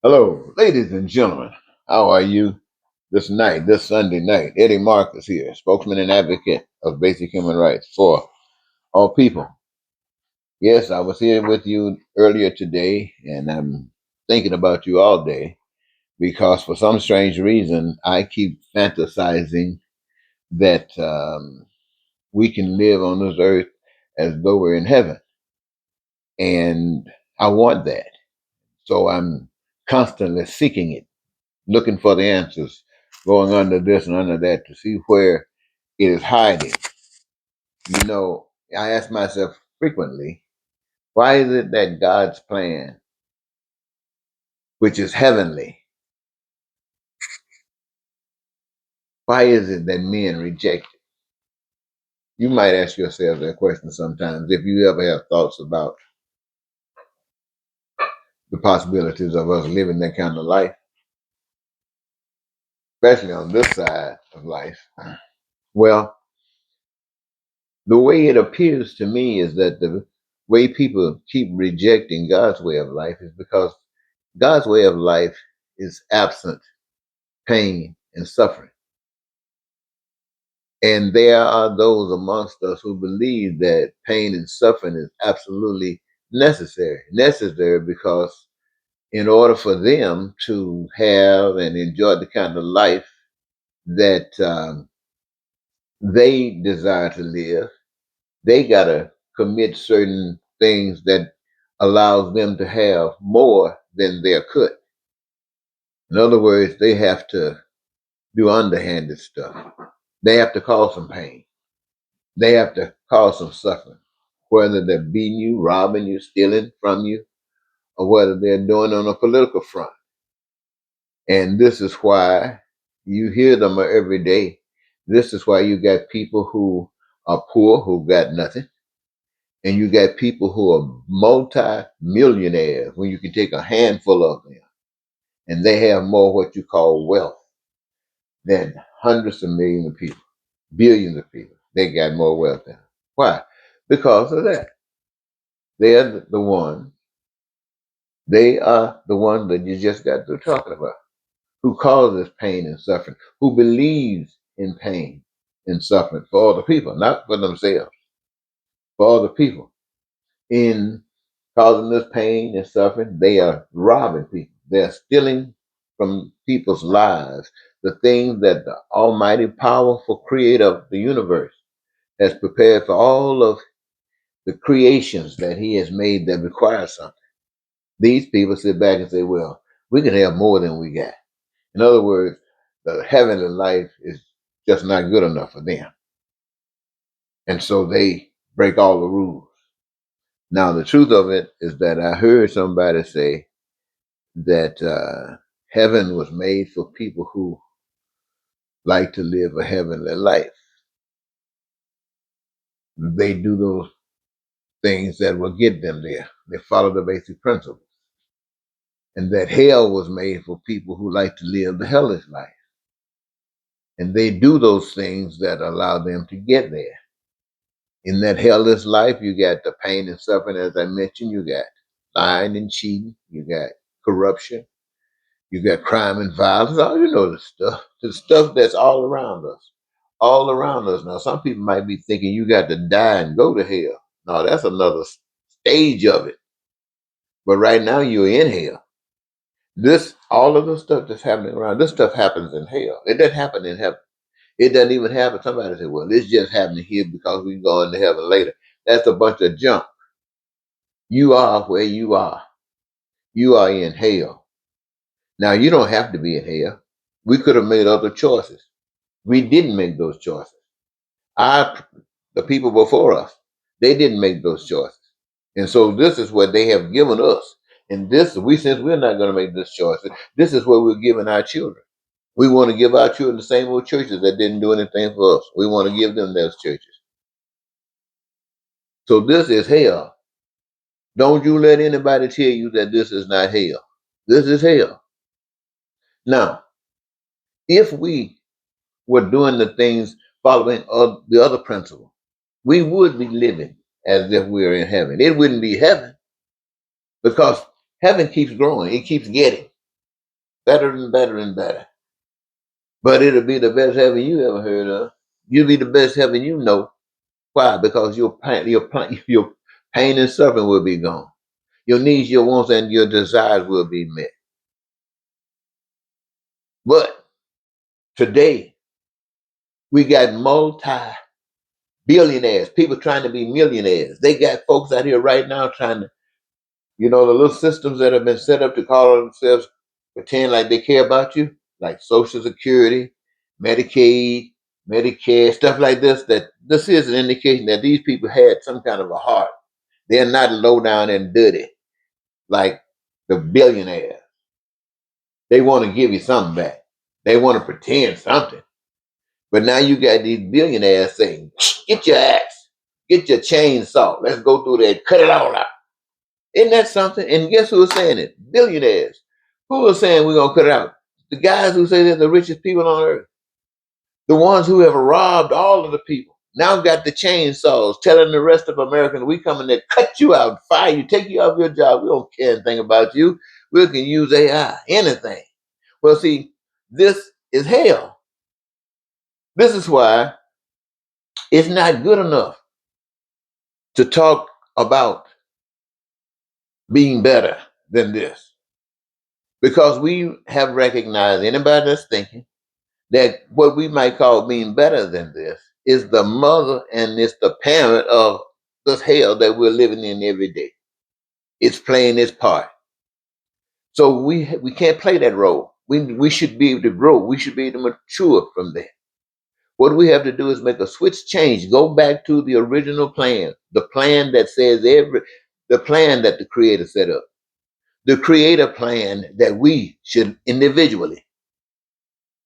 Hello, ladies and gentlemen. How are you this Sunday night? Eddie Marcus here, spokesman and advocate of basic human rights for all people. Yes, I was here with you earlier today, and I'm thinking about you all day because for some strange reason, I keep fantasizing that we can live on this earth as though we're in heaven. And I want that. So I'm constantly seeking it, looking for the answers, going under this and under that to see where it is hiding. I ask myself frequently, why is it that God's plan, which is heavenly, why is it that men reject it? You might ask yourself that question sometimes if you ever have thoughts about the possibilities of us living that kind of life, especially on this side of life. Well, the way it appears to me is that the way people keep rejecting God's way of life is because God's way of life is absent pain and suffering. And there are those amongst us who believe that pain and suffering is absolutely necessary. Necessary because in order for them to have and enjoy the kind of life that they desire to live, they got to commit certain things that allows them to have more than they could. In other words, they have to do underhanded stuff. They have to cause some pain. They have to cause some suffering, whether they're beating you, robbing you, stealing from you, or whether they're doing it on a political front. And this is why you hear them every day. This is why you got people who are poor, who got nothing. And you got people who are multi-millionaires when you can take a handful of them and they have more what you call wealth than hundreds of millions of people, billions of people. They got more wealth than them. Why? Because of that. They're the one. They are the one that you just got through talking about, who causes pain and suffering, who believes in pain and suffering for other people, not for themselves, for other people. In causing this pain and suffering, they are robbing people. They're stealing from people's lives the things that the almighty, powerful creator of the universe has prepared for all of the creations that he has made that require something. These people sit back and say, well, we can have more than we got. In other words, the heavenly life is just not good enough for them. And so they break all the rules. Now, the truth of it is that I heard somebody say that heaven was made for people who like to live a heavenly life. They do those things that will get them there. They follow the basic principles. And that hell was made for people who like to live the hellish life. And they do those things that allow them to get there. In that hellish life, you got the pain and suffering, as I mentioned. You got lying and cheating. You got corruption. You got crime and violence. All you know the stuff that's all around us, all around us. Now, some people might be thinking you got to die and go to hell. No, that's another stage of it. But right now, you're in hell. All of the stuff that's happening around, this stuff happens in hell. It doesn't happen in heaven. It doesn't even happen. Somebody said, well, it's just happening here because we go into heaven later. That's a bunch of junk. You are where you are. You are in hell. Now, you don't have to be in hell. We could have made other choices. We didn't make those choices. The people before us, they didn't make those choices. And so this is what they have given us. And since we're not going to make this choice, this is what we're giving our children. We want to give our children the same old churches that didn't do anything for us. We want to give them those churches. So this is hell. Don't you let anybody tell you that this is not hell. This is hell. Now, if we were doing the things following the other principle, we would be living as if we were in heaven. It wouldn't be heaven because heaven keeps growing. It keeps getting. better and better and better. But it'll be the best heaven you ever heard of. You'll be the best heaven you know. Why? Because your pain and suffering will be gone. Your needs, your wants, and your desires will be met. But today, we got multi-billionaires, people trying to be millionaires. They got folks out here right now trying to, the little systems that have been set up to call themselves, pretend like they care about you, like Social Security, Medicaid, Medicare, stuff like this, that this is an indication that these people had some kind of a heart. They're not low down and dirty like the billionaires. They want to give you something back. They want to pretend something. But now you got these billionaires saying, get your axe, get your chainsaw, let's go through there and cut it all out. Isn't that something? And guess who is saying it? Billionaires. Who is saying we're going to cut it out? The guys who say they're the richest people on earth. The ones who have robbed all of the people. Now got the chainsaws telling the rest of Americans, we coming to cut you out, fire you, take you off your job. We don't care anything about you. We can use AI, anything. Well, see, this is hell. This is why it's not good enough to talk about being better than this. Because we have recognized, anybody that's thinking, that what we might call being better than this is the mother and it's the parent of this hell that we're living in every day. It's playing its part. So we can't play that role. We should be able to grow. We should be able to mature from that. What we have to do is make a switch change. Go back to the original plan, the plan that says the plan that the Creator set up, the Creator plan that we should individually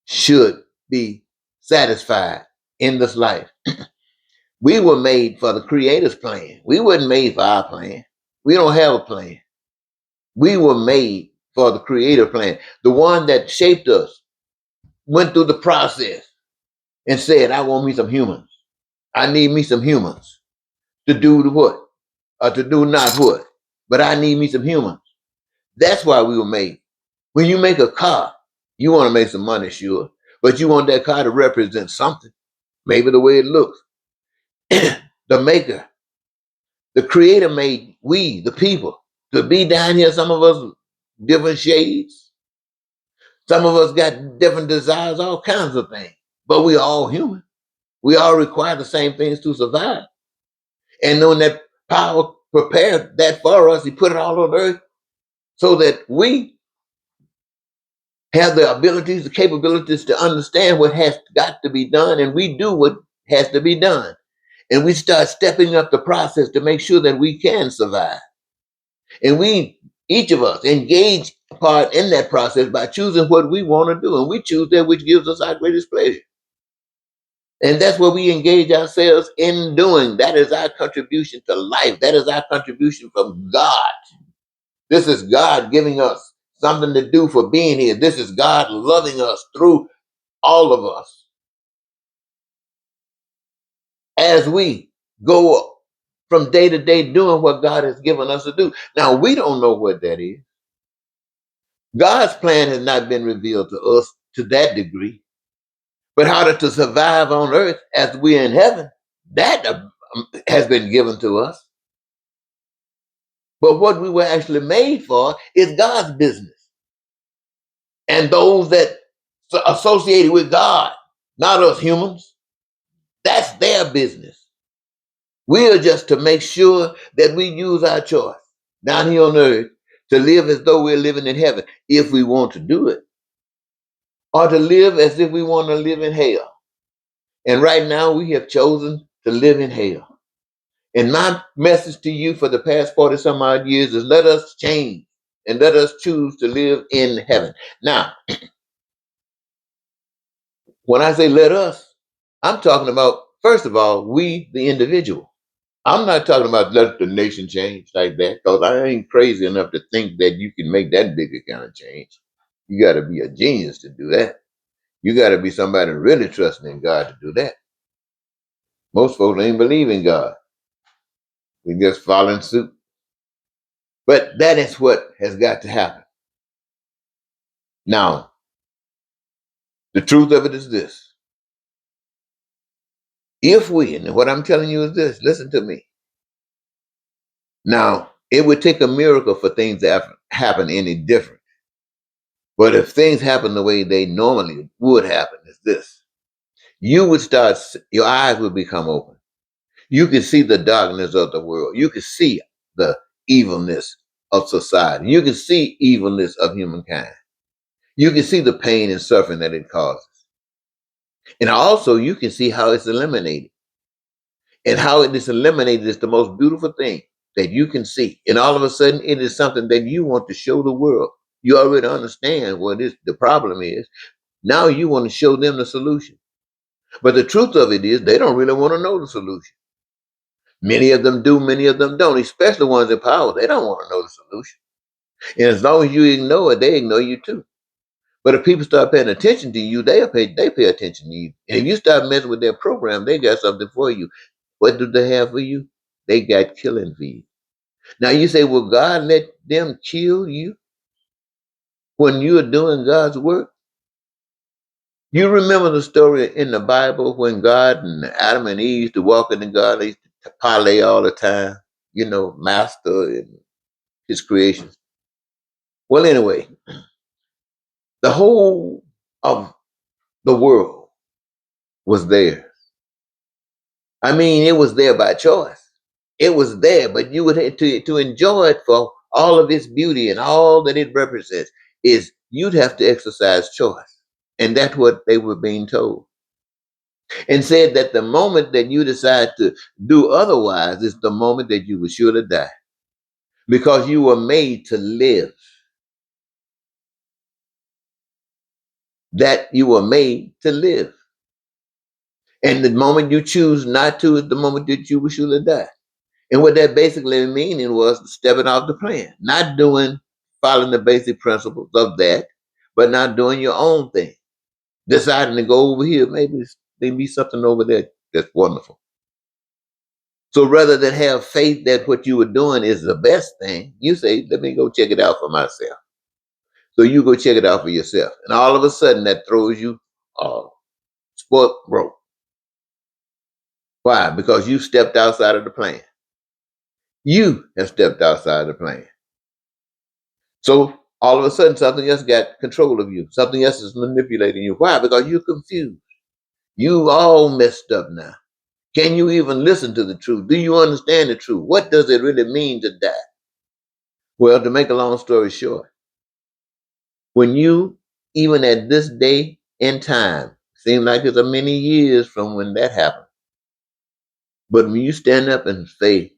should be satisfied in this life. We were made for the Creator's plan. We weren't made for our plan. We don't have a plan. We were made for the Creator plan, the one that shaped us, went through the process and said, I want me some humans. I need me some humans to do the what? Or to do not what? But I need me some humans. That's why we were made. When you make a car, you want to make some money, sure, but you want that car to represent something. Maybe the way it looks. The maker, the Creator made we, the people, to be down here. Some of us different shades. Some of us got different desires, all kinds of things. But we all human. We all require the same things to survive. And knowing that power prepared that for us, He put it all on earth so that we have the abilities, the capabilities to understand what has got to be done, and we do what has to be done. And we start stepping up the process to make sure that we can survive. And we, each of us, engage part in that process by choosing what we want to do. And we choose that which gives us our greatest pleasure. And that's what we engage ourselves in doing. That is our contribution to life. That is our contribution from God. This is God giving us something to do for being here. This is God loving us through all of us as we go from day to day doing what God has given us to do. Now, we don't know what that is. God's plan has not been revealed to us to that degree. But how to survive on earth as we're in heaven, that has been given to us. But what we were actually made for is God's business. And those that associated with God, not us humans, that's their business. We are just to make sure that we use our choice down here on earth to live as though we're living in heaven, if we want to do it, or to live as if we want to live in hell. And right now we have chosen to live in hell. And my message to you for the past 40 some odd years is let us change and let us choose to live in heaven. Now, when I say let us, I'm talking about, first of all, we, the individual. I'm not talking about let the nation change like that, because I ain't crazy enough to think that you can make that big a kind of change. You got to be a genius to do that. You got to be somebody really trusting in God to do that. Most folks ain't believe in God. They just following suit. But that is what has got to happen. Now, the truth of it is this. If we, and what I'm telling you is this, listen to me. Now, it would take a miracle for things to happen any different. But if things happen the way they normally would happen, is this. You would start, your eyes would become open. You could see the darkness of the world. You could see the evilness of society. You can see evilness of humankind. You can see the pain and suffering that it causes. And also you can see how it's eliminated. And how it is eliminated is the most beautiful thing that you can see. And all of a sudden it is something that you want to show the world. You already understand what the problem is. Now you want to show them the solution. But the truth of it is they don't really want to know the solution. Many of them do, many of them don't, especially ones in power. They don't want to know the solution. And as long as you ignore it, they ignore you too. But if people start paying attention to you, they pay attention to you. And if you start messing with their program, they got something for you. What do they have for you? They got killing for you. Now you say, will God let them kill you when you are doing God's work? You remember the story in the Bible when God and Adam and Eve used to walk in the garden, they used to parlay all the time, master and his creations. Well, anyway, the whole of the world was there. I mean, it was there by choice. It was there, but you would have to enjoy it for all of its beauty and all that it represents is you'd have to exercise choice. And that's what they were being told. And said that the moment that you decide to do otherwise is the moment that you were sure to die. Because you were made to live. That you were made to live. And the moment you choose not to is the moment that you were sure to die. And what that basically meaning was stepping off the plan, not following the basic principles of that, but not doing your own thing. Deciding to go over here, maybe something over there that's wonderful. So rather than have faith that what you were doing is the best thing, you say, let me go check it out for myself. So you go check it out for yourself. And all of a sudden that throws you sport broke. Why? Because you stepped outside of the plan. You have stepped outside the plan. So all of a sudden, something else got control of you. Something else is manipulating you. Why? Because you're confused. You all messed up now. Can you even listen to the truth? Do you understand the truth? What does it really mean to die? Well, to make a long story short, when you, even at this day in time, seem like it's a many years from when that happened, but when you stand up and say,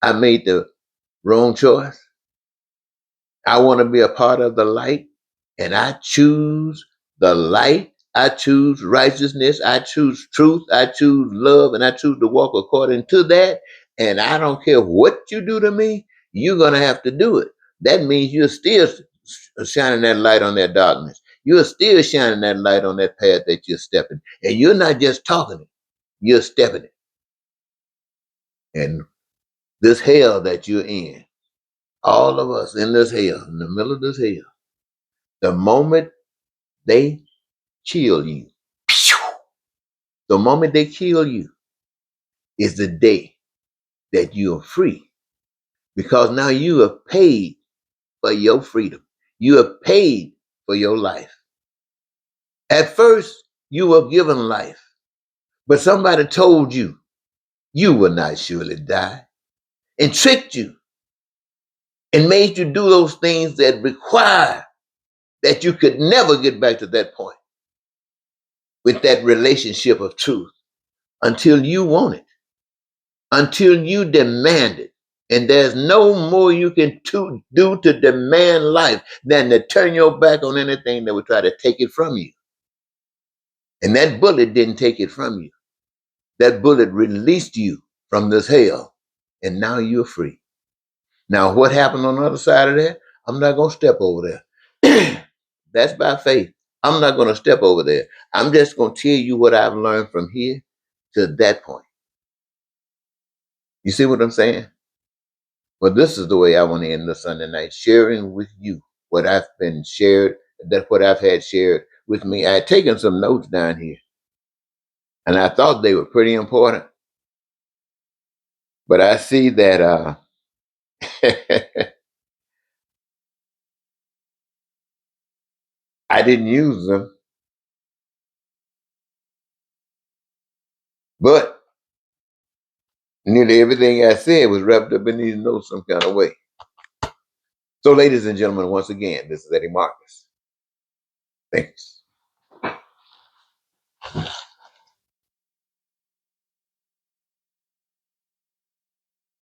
I made the wrong choice, I want to be a part of the light, and I choose the light. I choose righteousness. I choose truth. I choose love, and I choose to walk according to that. And I don't care what you do to me, you're going to have to do it. That means you're still shining that light on that darkness. You're still shining that light on that path that you're stepping. And you're not just talking it, you're stepping it. And this hell that you're in, all of us in this hell, in the middle of this hell, the moment they kill you, the moment they kill you is the day that you are free. Because now you have paid for your freedom. You have paid for your life. At first, you were given life, but somebody told you you will not surely die and tricked you and made you do those things that require that you could never get back to that point with that relationship of truth until you want it, until you demand it. And there's no more you can do to demand life than to turn your back on anything that would try to take it from you. And that bullet didn't take it from you. That bullet released you from this hell. And now you're free. Now, what happened on the other side of that? I'm not going to step over there. That's by faith. I'm not going to step over there. I'm just going to tell you what I've learned from here to that point. You see what I'm saying? Well, this is the way I want to end the Sunday night, sharing with you what I've been shared That's what I've had shared with me. I had taken some notes down here, and I thought they were pretty important. But I see that I didn't use them, but nearly everything I said was wrapped up in these notes some kind of way. So, ladies and gentlemen, once again, this is Eddie Marcus. Thanks.